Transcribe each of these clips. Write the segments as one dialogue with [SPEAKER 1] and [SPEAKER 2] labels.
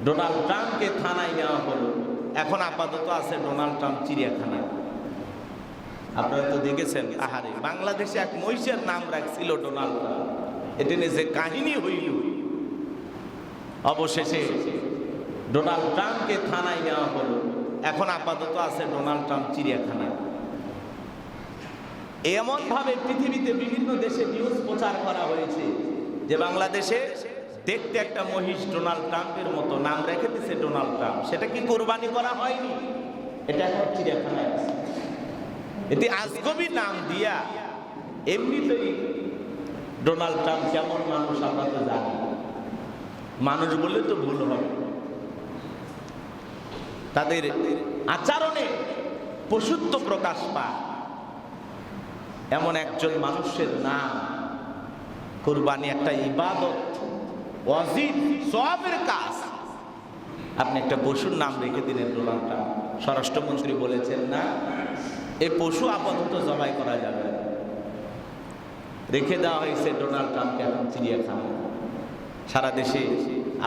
[SPEAKER 1] Donald ট্রাম্পকে থানায় নেওয়া হলো। এখন আপাতত আছে ডোনাল্ড ট্রাম্প চিড়িয়াখানায়। আপনারা তো দেখেছেন, আহারে বাংলাদেশে এক মহিষের নাম রাখছিল ডোনাল্ড ট্রাম্প। এটা নিয়ে যে কাহিনী হইল, অবশেষে ডোনাল্ড ট্রাম্পকে থানায় নেওয়া হলো। এখন আপাতত আছে ডোনাল্ড ট্রাম্প চিড়িয়াখানায়। এমন ভাবে পৃথিবীতে বিভিন্ন দেশে নিউজ প্রচার করা হয়েছে যে বাংলাদেশে দেখতে একটা মহিষ ডোনাল্ড ট্রাম্পের মতো, নাম রেখে দিচ্ছে ডোনাল্ড ট্রাম্প। সেটা কি কোরবানি করা হয়নি? এটা এখন চিড়িয়াখানায় আছে। এটি আজগবি নাম দিয়া, এমনিতেই ডোনাল্ড ট্রাম্প কেমন মানুষ আমরা তো জানি, মানুষ বললে তো ভুল হবে। তাদের আচরণে পশুত্ব প্রকাশ পায়। এমন একজন মানুষের নাম, কুরবানি একটা ইবাদত, ওয়াজিব, সওয়াবের কাজ। আপনি একটা পশুর নাম রেখে দিলেন ডোনাল্ড ট্রাম্প। স্বরাষ্ট্রমন্ত্রী বলেছেন না, এই পশু আপাতত জবাই করা যাবে। রেখে দেওয়া হয়েছে ডোনাল্ড ট্রাম্পকে এখন চিড়িয়াখানা। সারা দেশে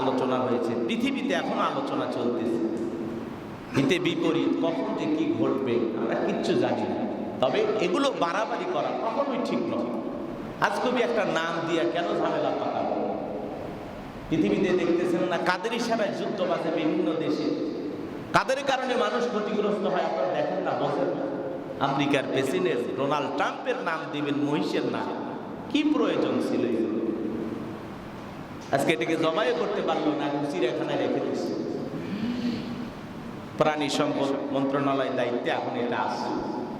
[SPEAKER 1] আলোচনা হয়েছে, পৃথিবীতে এখনো আলোচনা চলতেছে। হিতে বিপরীত কখন যে কি ঘটবে আমরা কিচ্ছু জানি না। তবে এগুলো বাড়াবাড়ি করা কখনোই ঠিক নয়। আজকবি একটা নাম দিয়ে কেন ঝামেলা পাকাবো? পৃথিবীতে দেখতেছেন না কাদের ইশারায় যুদ্ধ বাজে বিভিন্ন দেশে, কাদের কারণে মানুষ ক্ষতিগ্রস্ত হয় আপনারা দেখেন না, বলেন না। আমেরিকার প্রেসিডেন্ট ডোনাল্ড ট্রাম্পের নাম দিবেন মহিষের নাম, কি প্রয়োজন ছিল এগুলো? আজকে এটাকে জবাই করতে পারলো না, এখন চিড়িয়াখানায় রেখে দিচ্ছে। প্রাণী সম্পদ মন্ত্রণালয়ের দায়িত্বে এখন এটা আছে।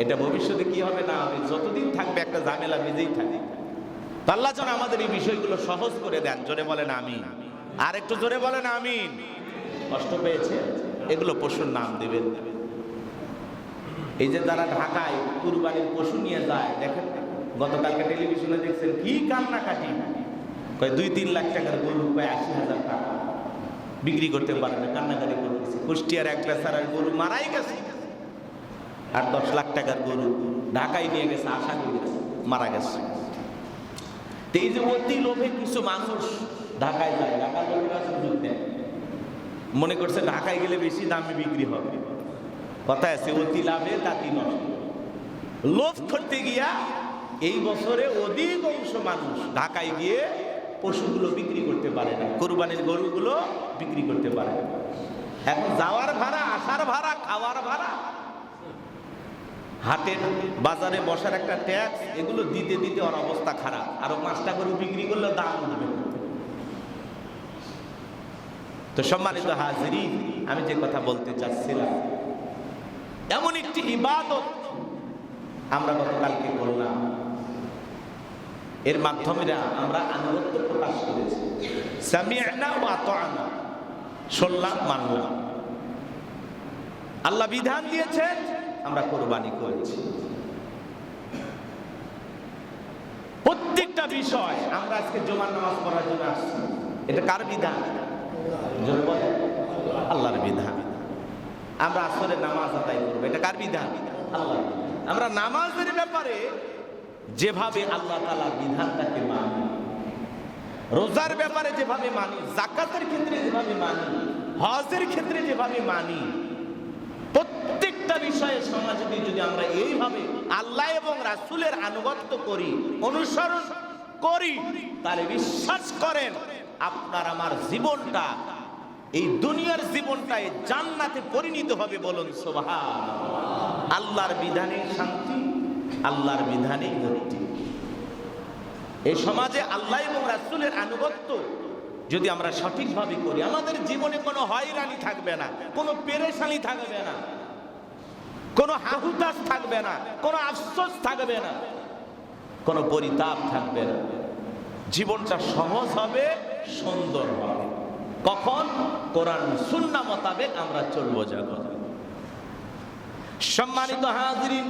[SPEAKER 1] এটা ভবিষ্যতে কি হবে না হবে, যতদিন থাকবে একটা ঝামেলা বেজেই থাকে। আল্লাহ যেন আমাদের এই বিষয়গুলো সহজ করে দেন। জোরে বলেন আমিন। আর একটু জোরে বলেন আমিন। কষ্ট পেয়েছে, এগুলো পশুর নাম দেবেন। এই যে যারা ঢাকায় কুরবানির পশু নিয়ে যায়, দেখেন গতকালকে টেলিভিশনে দেখছেন কি কান্নাকাটি। কয় 2-3 লাখ টাকার গরু, কয় 80,000 টাকা বিক্রি করতে পারে না, কান্নাকাটি করতেছে। কুষ্টিয়ার এক বেচারার গরু মারাই গেছে, আর 10 লাখ টাকার গরু ঢাকায় নিয়ে গেছে, আশা করে মারা গেছে। এই যে অতি লোভে কিছু মানুষ ঢাকায় যায়, ঢাকার লোকেরা সুযোগ দেয়, মনে করছে ঢাকায় গেলে বেশি দামে বিক্রি হবে। কথা আছে, অতি লাভে তাতি নষ্ট। লোভ করতে গিয়া এই বছরে অধিকাংশ মানুষ ঢাকায় গিয়ে পশুগুলো বিক্রি করতে পারে না, কোরবানির গরুগুলো বিক্রি করতে পারে না। এখন যাওয়ার ভাড়া, আসার ভাড়া, খাওয়ার ভাড়া, হাটের বাজারে বসার একটা ট্যাক্স, এগুলো দিতে দিতে ওর অবস্থা খারাপ। আরো 5টা গরু বিক্রি করলে দাম উঠবে। তো সম্মানিত হাজিরিন, আমি যে কথা বলতে চাচ্ছিলাম, এমন একটি ইবাদত আমরা গতকালকে করলাম, এর মাধ্যমে আমরা আনুগত্য প্রকাশ করেছি। সামি'না ওয়া আতা'না, শুনলাম মানলাম। আল্লাহ বিধান দিয়েছেন, আমরা কোরবানি করেছি। প্রত্যেকটা বিষয় আমরা আজকে জুমার নামাজ পড়ার জন্য আসছি, এটা কার বিধান? জোরে বলেন, আল্লাহর বিধান। আমরা আসরের নামাজ আদায় করব, এটা কার বিধান? আল্লাহর বিধান। আমরা নামাজের ব্যাপারে যেভাবে আল্লাহ তাআলার বিধানটাকে মানি, রোজার ব্যাপারে যেভাবে মানি, যাকাতের ক্ষেত্রে যেভাবে মানি, হজের ক্ষেত্রে যেভাবে মানি, প্রত্যেকটা বিষয়ে সমাজে যদি আমরা এইভাবে আল্লাহ এবং রাসূলের আনুগত্য করি, অনুসরণ করি, তাহলে বিশ্বাস করেন আপনার আমার জীবনটা, এই দুনিয়ার জীবনটা জান্নাতে পরিণত হবে। বলুন সুবহানাল্লাহ। আল্লাহর বিধানে শান্তি, আল্লাহর বিধানে মুক্তি। এই সমাজে আল্লাহ এবং রাসূলের আনুগত্য যদি আমরা সঠিকভাবে করি, আমাদের জীবনে কোনো হয়রানি থাকবে না, কোনো পেরেশানি থাকবে না, কোনো হাহুতাশ থাকবে না, কোনো আফসোস থাকবে না, কোনো পরিতাপ থাকবে না। জীবনটা সহজ হবে, সুন্দর হবে। কখন? কোরআন সুন্নাহ মোতাবেক আমরা চলবো যাব। সম্মানিত হাজিরিন,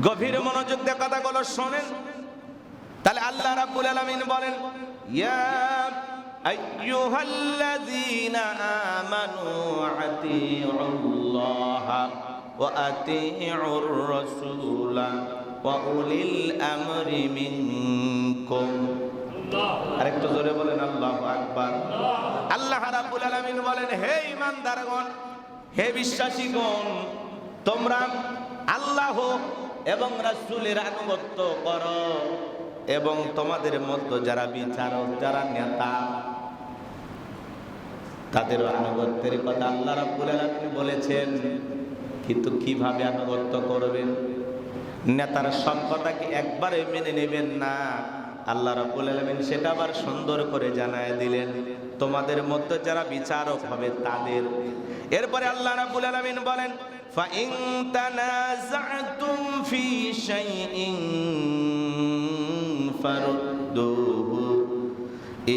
[SPEAKER 1] গভীর মনোযোগ দিয়ে কথাগুলো শোনেন। তাহলে আল্লাহ রাব্বুল আলামিন বলেন, ইয়া আইয়ুহাল্লাযীনা আমানু আতিউল্লাহা ওয়া আতিউর রাসূলা ওয়া উলিল আমরি মিনকুম। আরেকটু জোরে বলেন আল্লাহু আকবার। আল্লাহ রাব্বুল আলামিন বলেন, হে ঈমানদারগণ, হে বিশ্বাসীগণ, তোমরা আল্লাহ এবং রাসূলের আনুগত্য করো এবং তোমাদের মধ্যে যারা বিচারক, যারা নেতা, তাদের আনুগত্যের কথা আল্লাহ রাব্বুল আলামিন বলেছেন। কিন্তু কিভাবে আনুগত্য করবেন? নেতার সব কথাকে একবারে মেনে নেবেন না। আল্লাহ রাব্বুল আলামিন সেটা আবার সুন্দর করে জানায় দিলেন, তোমাদের মধ্যে যারা বিচারক হবে তাদের। এরপরে আল্লাহ রাব্বুল আলামিন বলেন, ফাইন তানাযাতুম ফি শাইইন ফারুদ্দুহু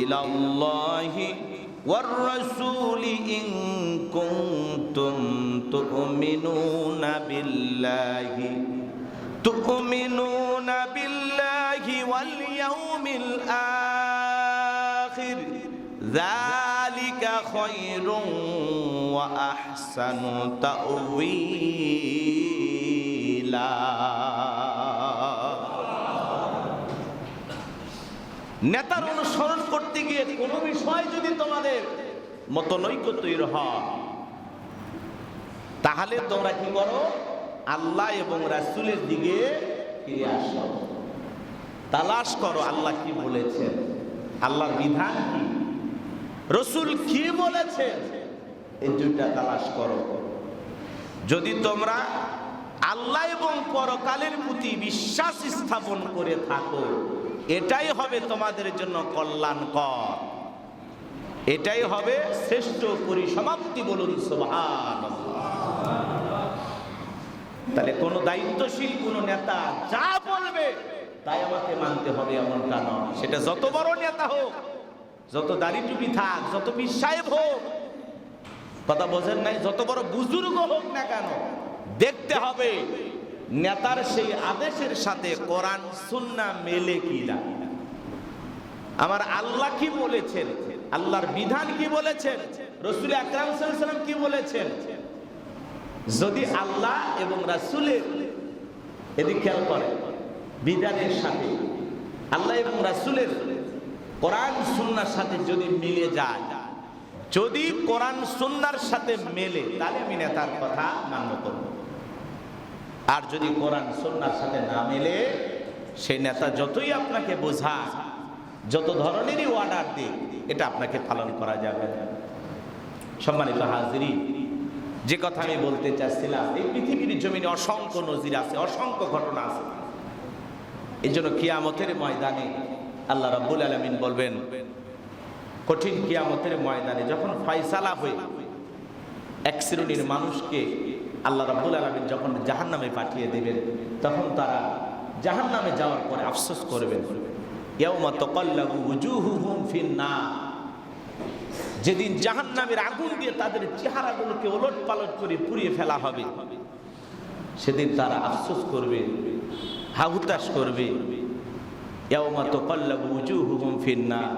[SPEAKER 1] ইলাল্লাহি ওয়ার রাসূলি ইন কুনতুম তুমিনুনা বিল্লাহি ওয়াল ইয়াউমিল আখির যালিকা খায়রুন ওয়া আহসানু তা'ওয়িলা। নেতার অনুসরণ করতে গিয়ে কোনো বিষয় যদি তোমাদের মতনৈক্য তৈরি হয়, তাহলে তোমরা কি করো? আল্লাহ এবং রাসূলের দিকে ফিরে আসো, তালাশ করো আল্লাহ কি বলেছেন, আল্লাহর বিধান কি, রাসূল কি বলেছেন, এই দুইটা তালাশ করো। যদি তোমরা আল্লাহ এবং পরকালের প্রতি বিশ্বাস স্থাপন করে থাকো, এটাই হবে তোমাদের জন্য কল্যাণকর, এটাই হবে শ্রেষ্ঠ পরিসমাপ্তি। বলুন সুবহানাল্লাহ। তাহলে কোন দায়িত্বশীল কোন নেতা যা বলবে তাই আমাকে মানতে হবে এমনটা নয়। সেটা যত বড় নেতা হোক, যত দাড়ি টুপি থাক, যত পীর সাহেব হোক, কথা বোঝেন নাই, যত বড় বুজুর্গ হোক না কেন, দেখতে হবে নেতার সেই আদেশের সাথে কোরআন সুন্নাহ মেলে কিনা। আমার আল্লাহ কি বলেছেন, আল্লাহর বিধান কি বলেছেন, রাসূল আকরাম সাল্লাল্লাহু আলাইহি ওয়াসাল্লাম কি বলেছেন। যদি আল্লাহ এবং রাসূলের, এদিক খেয়াল করে, বিধানের সাথে আল্লাহ এবং রাসূলের কোরআন সুন্নাহর সাথে যদি মিলে যায়, যদি কোরআন সুন্নাহর সাথে মেলে, তাহলে আমি নেতার কথা মান্য করব। আর যদি কোরআন সুন্নাহর সাথে না মেলে, সেই নেতা যতই আপনাকে বোঝায়, যত ধরনেরই অর্ডার দিক, এটা আপনাকে পালন করা যাবে না। সম্মানিত হাজিরিন, যে কথা আমি বলতে চাচ্ছিলাম, এই পৃথিবীর জমিনে অসংখ্য নজির আছে, অসংখ্য ঘটনা আছে। এই জন্য কিয়ামতের ময়দানে আল্লাহ রাব্বুল আলামিন বলবেন, কঠিন কিয়ামতের ময়দানে যখন ফয়সালা হয়ে এক শ্রেণীর মানুষকে আল্লাহ রাব্বুল আলামিন যখন জাহান্নামে পাঠিয়ে দেবেন, তখন তারা জাহান্নামে যাওয়ার পরে আফসোস করবেন, ইয়াউমা তাকাল্লাবু ওয়ুজুহুহুম ফিন-নার। যেদিন জাহান্নামের আগুন দিয়ে তাদের চেহারাগুলোকে ওলটপালট করে পুড়িয়ে ফেলা হবে, সেদিন তারা আফসোস করবে, হাহুতাশ করবে। ইয়াউমা তাকাল্লাবু ওয়ুজুহুহুম ফিন-নার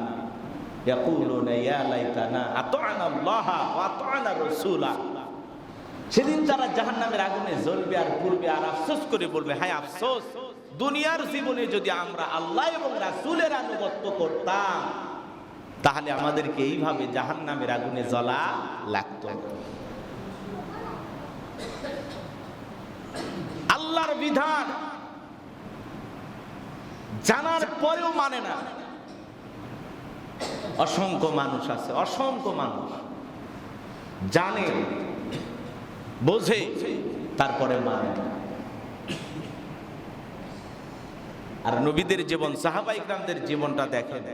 [SPEAKER 1] ইয়াকুলুনা ইয়া লাইতানা আতা'না আল্লাহা ওয়া আতা'না রাসূলা। সেদিন তারা জাহান্নামের আগুনে জ্বলবে আর পুড়বে আর আফসোস করে বলবে, হায় আফসোস, দুনিয়ার জীবনে যদি আমরা আল্লাহ এবং রাসূলের আনুগত্য করতাম, তাহলে আমাদেরকে এইভাবে জাহান্নামের আগুনে জ্বলা লাগতো। আল্লাহর বিধান জানার পরেও মানে না অসংখ্য মানুষ আছে, অসংখ্য মানুষ জানে, বোঝে, তারপরে মানে না। আর নবীদের জীবন, সাহাবা ইকরামদের জীবনটা দেখেন,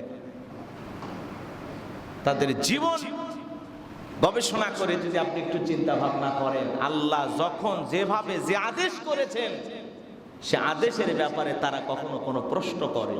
[SPEAKER 1] তাদের জীবন গবেষণা করে যদি আপনি একটু চিন্তা ভাবনা করেন, আল্লাহ যখন যেভাবে যে আদেশ করেছেন, সে আদেশের ব্যাপারে তারা কখনো কোনো প্রশ্ন করে